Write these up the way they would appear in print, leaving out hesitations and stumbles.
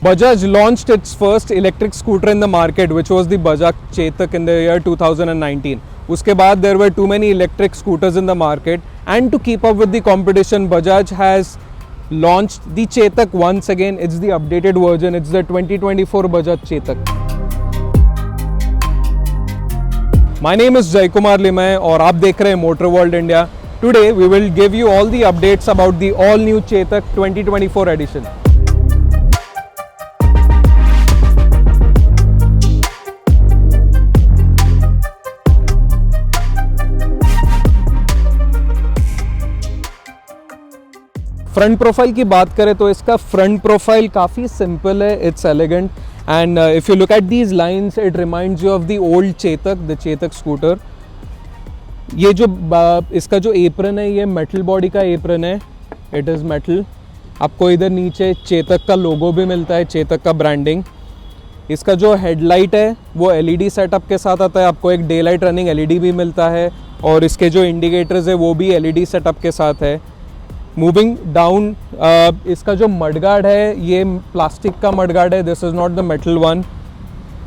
Bajaj launched its first electric scooter in the market, which was the Bajaj Chetak in the year 2019. उसके बाद there were too many electric scooters in the market, and to keep up with the competition, Bajaj has launched the Chetak once again. It's the updated version. It's the 2024 Bajaj Chetak. My name is Jaykumar Limay और आप देख रहे हैं Motor World India. Today we will give you all the updates about the all new Chetak 2024 edition. Front profile की बात करें तो इसका फ्रंट प्रोफाइल काफ़ी सिंपल है, it's elegant, and if you look at these lines it reminds you of the old Chetak, the Chetak scooter. ये जो इसका जो एप्रन है ये मेटल बॉडी का एप्रन है, इट इज़ मेटल. आपको इधर नीचे चेतक का लोगो भी मिलता है, चेतक का ब्रांडिंग. इसका जो हेडलाइट है वो एलईडी सेटअप के साथ आता है, आपको एक डे लाइट रनिंग एलईडी भी मिलता है, और इसके जो इंडिकेटर्स है वो भी एलईडी सेटअप के साथ है. मूविंग डाउन, इसका जो मडगार्ड है ये प्लास्टिक का मडगार्ड है, this is not the metal one.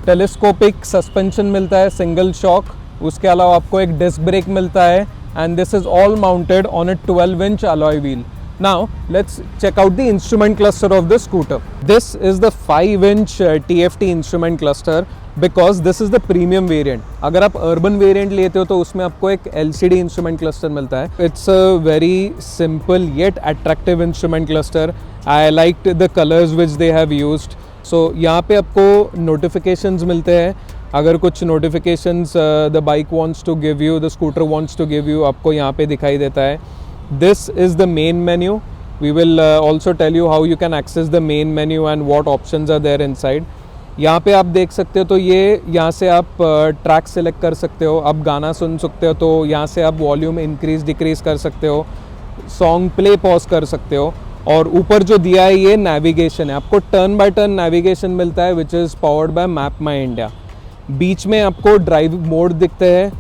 Telescopic suspension मिलता है, सिंगल शॉक. उसके अलावा आपको एक डिस्क ब्रेक मिलता है, and this is all mounted on a 12-inch alloy wheel. Now let's check out the instrument cluster of this scooter. This is the 5-inch TFT instrument cluster because this is the premium variant. अगर आप urban variant लेते हो तो उसमें आपको एक LCD instrument cluster मिलता है. It's a very simple yet attractive instrument cluster. I liked the colors which they have used. So यहाँ पे आपको notifications मिलते हैं. अगर कुछ notifications the bike wants to give you, the scooter wants to give you, आपको यहाँ पे दिखाई देता है. This is the main menu. We will also tell you how you can access the main menu and what options are there inside. यहाँ पे आप देख सकते हो तो ये यहाँ से आप ट्रैक सेलेक्ट कर सकते हो, आप गाना सुन सकते हो तो यहाँ से आप वॉल्यूम इंक्रीज डिक्रीज कर सकते हो, सॉन्ग प्ले पॉज कर सकते हो. और ऊपर जो दिया है ये नेविगेशन है, आपको टर्न बाय टर्न नेविगेशन मिलता है which is powered by map my India. बीच में आपको ड्राइव मोड दिखते हैं.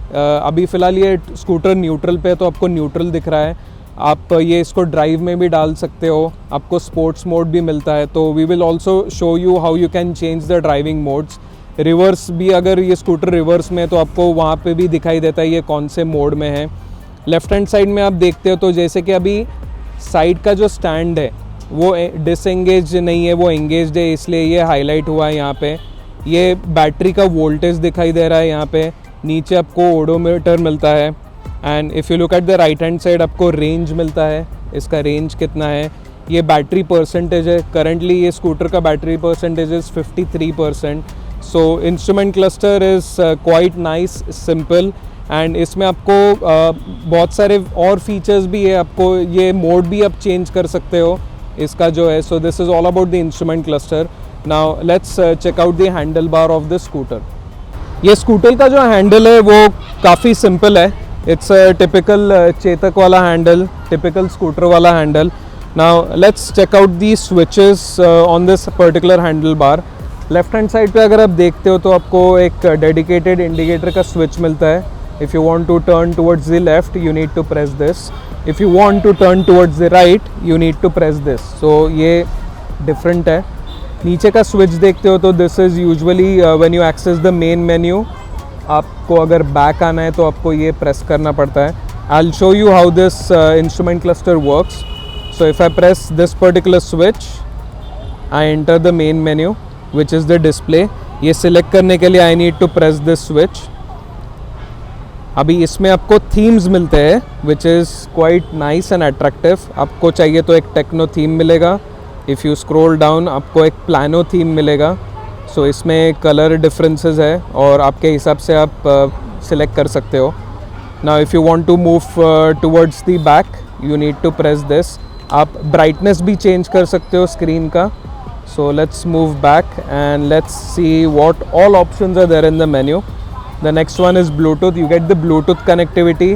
अभी फ़िलहाल ये स्कूटर न्यूट्रल पे है तो आपको न्यूट्रल दिख रहा है. आप ये इसको ड्राइव में भी डाल सकते हो, आपको स्पोर्ट्स मोड भी मिलता है. तो we will also show you how you can change the driving modes. Reverse भी, अगर ये स्कूटर रिवर्स में है तो आपको वहाँ पे भी दिखाई देता है ये कौन से मोड में है. लेफ्ट हैंड साइड में आप देखते हो तो जैसे कि अभी साइड का जो स्टैंड है वो डिसएंगेज नहीं है, वो एंगेज्ड है, इसलिए ये हाईलाइट हुआ है यहाँ पे. ये बैटरी का वोल्टेज दिखाई दे रहा है यहाँ पे. नीचे आपको ओडोमीटर मिलता है, and if you look at the right hand side आपको रेंज मिलता है, इसका रेंज कितना है. ये बैटरी परसेंटेज है, करंटली ये स्कूटर का battery percentage is 53%. So instrument cluster is quite nice, simple, and इसमें आपको बहुत सारे और फीचर्स भी है. आपको ये मोड भी आप चेंज कर सकते हो इसका जो है. So this is all about the instrument cluster. Now let's check out the handle bar of the scooter. ये स्कूटर का जो हैंडल है वो काफ़ी सिंपल है. It's a typical Chetak वाला हैंडल, typical scooter वाला handle. Now let's check out the switches on this particular handle bar. Left hand side पे अगर आप देखते हो तो आपको एक डेडिकेटेड इंडिकेटर का स्विच मिलता है. If you want to turn towards the left, you need to press this. If you want to turn towards the right, you need to press this. So ये different है. नीचे का switch देखते हो तो this is usually when you access the main menu. आपको अगर back आना है तो आपको ये प्रेस करना पड़ता है. I'll show you how this instrument cluster works. So if I press this particular switch, I enter the main menu, which is the display. ये सिलेक्ट करने के लिए I need to press this switch. अभी इसमें आपको themes मिलते हैं, which is quite nice and attractive. आपको चाहिए तो एक टेक्नो थीम मिलेगा. If you scroll down, आपको एक प्लानो थीम मिलेगा. सो इसमें कलर डिफरेंसेस है और आपके हिसाब से आप सिलेक्ट कर सकते हो. Now if you want to move towards the back, you need to press this. आप ब्राइटनेस भी चेंज कर सकते हो स्क्रीन का. So let's move back and let's see what all options are there in the menu. The next one is Bluetooth. You get the Bluetooth connectivity.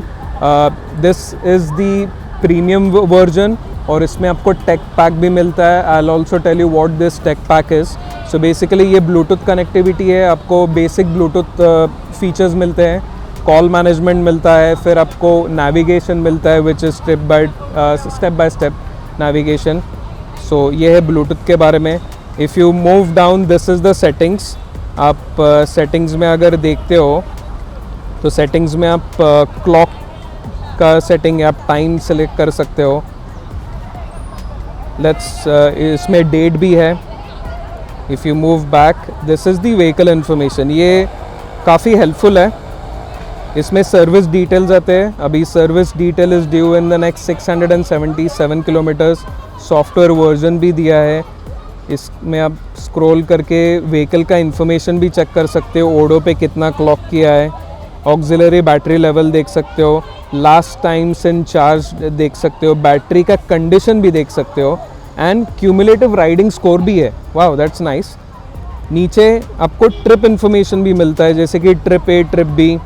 This is the premium version और इसमें आपको tech pack भी मिलता है. I will also tell you what this tech pack is. So basically ये Bluetooth connectivity है. आपको basic Bluetooth features मिलते हैं, कॉल मैनेजमेंट मिलता है, फिर आपको नेविगेशन मिलता है which is step by step navigation. So ये है ब्लूटूथ के बारे में. If you move down, this is the settings. आप सेटिंग्स में अगर देखते हो तो सेटिंग्स में आप क्लॉक का सेटिंग, आप टाइम सेलेक्ट कर सकते हो. इसमें डेट भी है. If you move back, this is the vehicle information. ये काफ़ी हेल्पफुल है. इसमें सर्विस डिटेल्स आते हैं. अभी service detail is due in the next 677 kilometres. Software version भी दिया है. इसमें आप स्क्रॉल करके व्हीकल का इन्फॉर्मेशन भी चेक कर सकते हो. ओडो पे कितना क्लॉक किया है. ऑक्सिलरी बैटरी लेवल देख सकते हो. लास्ट टाइम्स इन चार्ज देख सकते हो. बैटरी का कंडीशन भी देख सकते हो. एंड क्यूमुलेटिव राइडिंग स्कोर भी है. वाह, दैट्स नाइस. नीचे आपको ट्रिप इन्फॉर्मेशन भी मिलता है, जैसे कि trip A, trip B.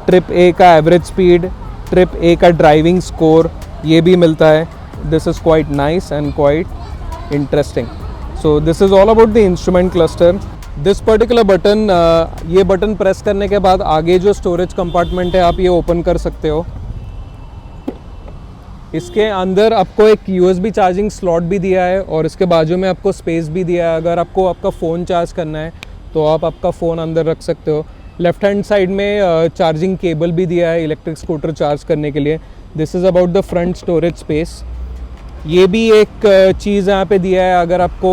Trip A का एवरेज स्पीड, ट्रिप ए का ड्राइविंग स्कोर, ये भी मिलता है. This is quite nice and quite interesting. So this is all about the instrument cluster. This particular button, ये बटन प्रेस करने के बाद आगे जो स्टोरेज कंपार्टमेंट है आप ये ओपन कर सकते हो. इसके अंदर आपको एक USB चार्जिंग स्लॉट भी दिया है और इसके बाजू में आपको स्पेस भी दिया है. अगर आपको आपका फ़ोन चार्ज करना है तो आप आपका फ़ोन अंदर रख सकते हो. लेफ्ट हैंड साइड में चार्जिंग केबल भी दिया है इलेक्ट्रिक स्कूटर चार्ज करने के लिए. This is about the front storage space. ये भी एक चीज़ यहाँ पे दिया है, अगर आपको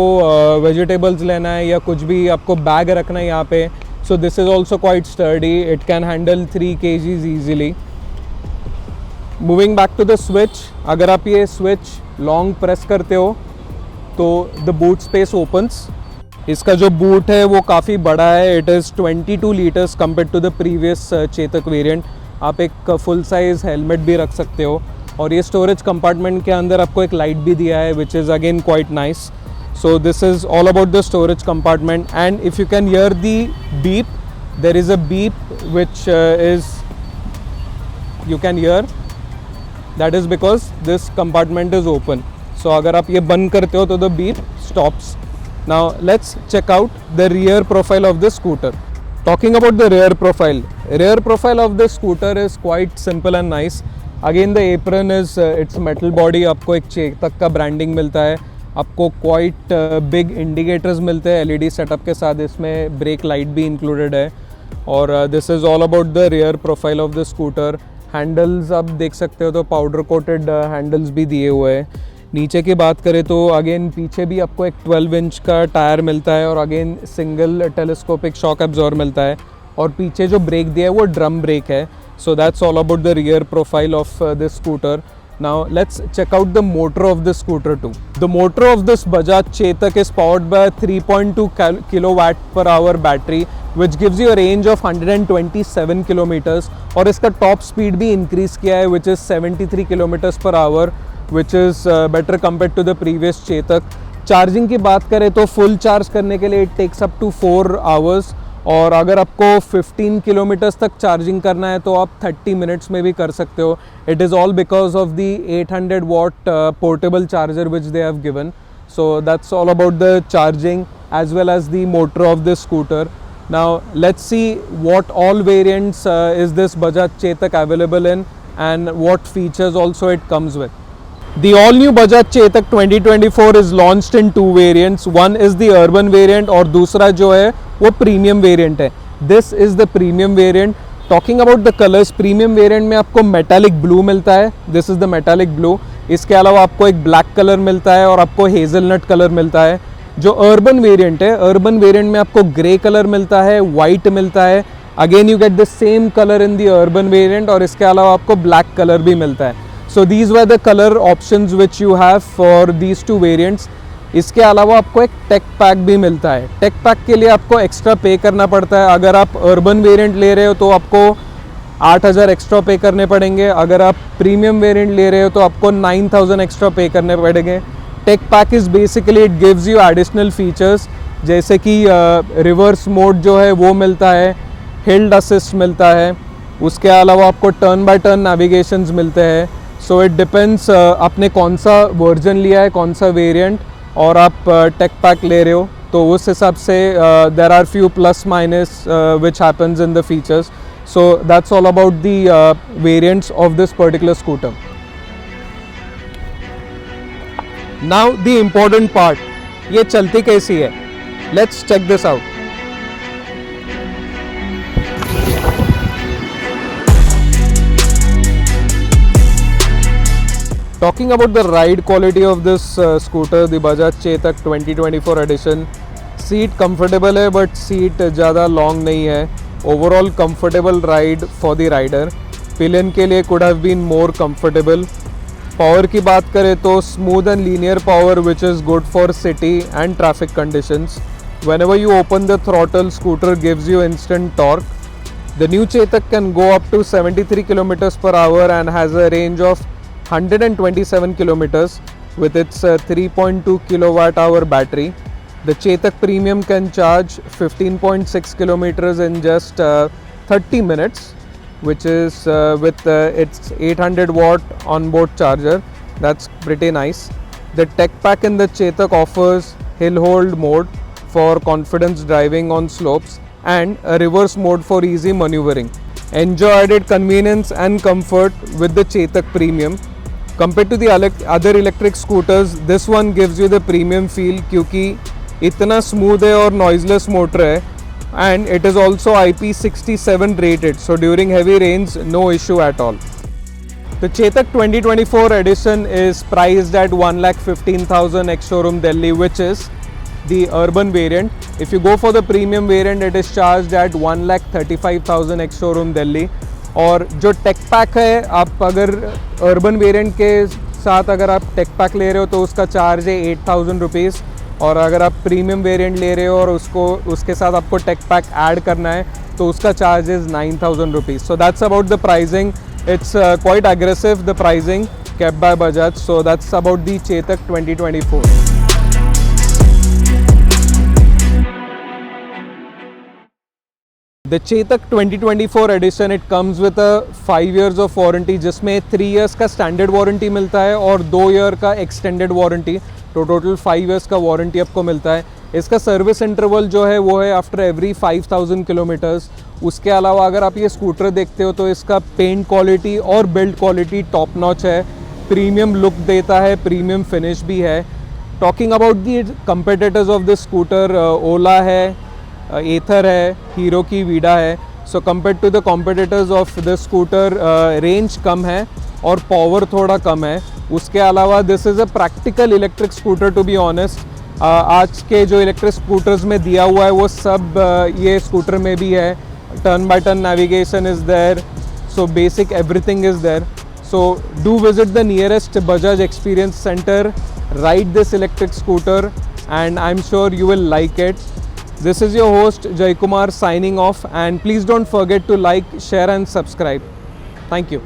वेजिटेबल्स लेना है या कुछ भी आपको बैग रखना है यहाँ पे. So this is also quite sturdy. It can handle 3 kgs easily. Moving back to the switch, अगर आप ये स्विच लॉन्ग प्रेस करते हो तो द बूट स्पेस ओपन्स. इसका जो बूट है वो काफ़ी बड़ा है. It is 22 litres compare to the previous Chetak variant. आप एक फुल साइज़ हेलमेट भी रख सकते हो. और ये स्टोरेज कंपार्टमेंट के अंदर आपको एक लाइट भी दिया है, which is again quite nice. So this is all about the storage compartment. And if you can hear the beep, there is a beep which is you can hear. That is because this compartment is open. So अगर आप ये बंद करते हो तो the beep stops. Now let's check out the rear profile of the scooter. Talking about the rear profile of the scooter is quite simple and nice. Again the apron is it's metal body. आपको एक चेतक का branding मिलता है. आपको quite big indicators मिलते हैं LED setup के साथ. इसमें ब्रेक लाइट भी इंक्लूडेड है. और this is all about the rear profile of the scooter. Handles आप देख सकते हो तो पाउडर कोटेड हैंडल्स भी दिए हुए हैं. नीचे की बात करें तो अगेन पीछे भी आपको एक 12 इंच का टायर मिलता है और again single telescopic shock absorber मिलता है. और पीछे जो ब्रेक दिया है वो ड्रम ब्रेक है. So that's all about the rear profile of this scooter. Now let's check out the motor of this scooter too. The motor of this Bajaj Chetak is powered by 3.2 kWh battery which gives you a range of 127 kilometers. और इसका top speed भी increase किया है which is 73 km/h, which is better compared to the previous Chetak. Charging की बात करें तो full charge करने के लिए it takes up to 4 hours. और अगर आपको 15 किलोमीटर्स तक चार्जिंग करना है तो आप 30 मिनट्स में भी कर सकते हो. It is all because of the 800 watt portable charger which they have given. So that's all about the charging as well as the motor of this scooter. Now let's see what all variants is this Bajaj Chetak available in and what features also it comes with. The all new Bajaj Chetak 2024 is launched in 2 variants. One is the urban variant और दूसरा जो है वो premium variant है. This is the premium variant. Talking about the colors, premium variant में आपको metallic blue मिलता है. This is the metallic blue. इसके अलावा आपको एक black color मिलता है और आपको hazelnut color मिलता है. जो अर्बन वेरिएंट है, अर्बन वेरिएंट में आपको ग्रे कलर मिलता है, वाइट मिलता है. Again you get the same colour in the urban variant और इसके अलावा आपको ब्लैक कलर भी मिलता है. So these were the colour options which you have for these 2 variants. इसके अलावा आपको एक टेक पैक भी मिलता है. टेक पैक के लिए आपको एक्स्ट्रा पे करना पड़ता है. अगर आप अर्बन वेरिएंट ले रहे हो तो आपको 8,000 एक्स्ट्रा पे करने पड़ेंगे. अगर आप प्रीमियम वेरिएंट ले रहे हो तो आपको 9,000 एक्स्ट्रा पे करने पड़ेंगे. Tech pack is basically it gives you additional features जैसे कि रिवर्स मोड जो है वो मिलता है, हिल्ड असिस्ट मिलता है. उसके अलावा आपको टर्न बाय टर्न नेविगेशंस मिलते हैं. सो इट डिपेंड्स आपने कौन सा वर्जन लिया है, कौन सा वेरिएंट और आप टेक पैक ले रहे हो तो उस हिसाब से there are few plus minus which happens in the features. So that's all about the variants of this particular scooter. Now the important part, ये चलती कैसी है, let's check this out. Talking about the ride quality of this scooter, the Bajaj Chetak 2024 edition, seat comfortable है but seat ज़्यादा long नहीं है। Overall comfortable ride for the rider. Pillion के लिए could have been more comfortable. Power की बात करें तो smooth and linear power which is good for city and traffic conditions. Whenever you open the throttle, scooter gives you instant torque. The new Chetak can go up to 73 km per hour and has a range of 127 kilometers with its 3.2 kilowatt hour battery. The Chetak Premium can charge 15.6 kilometers in just 30 minutes, which is with its 800 watt onboard charger. That's pretty nice. The tech pack in the Chetak offers hill hold mode for confidence driving on slopes and a reverse mode for easy maneuvering. Enjoy added convenience and comfort with the Chetak Premium. Compared to the other electric scooters, this one gives you the premium feel क्योंकि इतना smooth है और noiseless motor है, and it is also IP67 rated, so during heavy rains no issue at all. The Chetak 2024 edition is priced at 1,15,000 ex-showroom Delhi, which is the urban variant. If you go for the premium variant, it is charged at 1,35,000 ex-showroom Delhi. और जो take pack है, आप अगर urban variant के साथ अगर आप take pack ले रहे हो तो उसका चार्ज है 8,000 रुपीज़, और अगर आप प्रीमियम वेरिएंट ले रहे हो और उसके साथ आपको टेक पैक ऐड करना है तो उसका charge is 9,000 rupees. So that's about the pricing. It's quite aggressive the pricing kept by Bajaj. So that's about the Chetak 2024. The Chetak 2024 edition, it comes with a 5 years of warranty, जिसमें 3 years का standard warranty मिलता है और 2 year का extended warranty, तो total 5 years का warranty आपको मिलता है. इसका सर्विस इंटरवल जो है वो है आफ्टर एवरी 5,000 किलोमीटर्स. उसके अलावा अगर आप ये स्कूटर देखते हो तो इसका पेंट क्वालिटी और बिल्ड क्वालिटी टॉप नॉच है, प्रीमियम लुक देता है, प्रीमियम फिनिश भी है. Talking about the competitors of this scooter, Ola है, एथर है, हीरो की वीडा है. So compare to the competitors of the scooter, range कम है और पावर थोड़ा कम है. उसके अलावा this is a practical electric scooter to be honest. आज के जो इलेक्ट्रिक स्कूटर्स में दिया हुआ है वो सब ये स्कूटर में भी है. Turn by turn navigation is there, so basic everything is there. So do visit the nearest Bajaj Experience Center, ride this electric scooter, and I'm sure you will like it. This is your host Jay Kumar signing off, and please don't forget to like, share and subscribe. Thank you.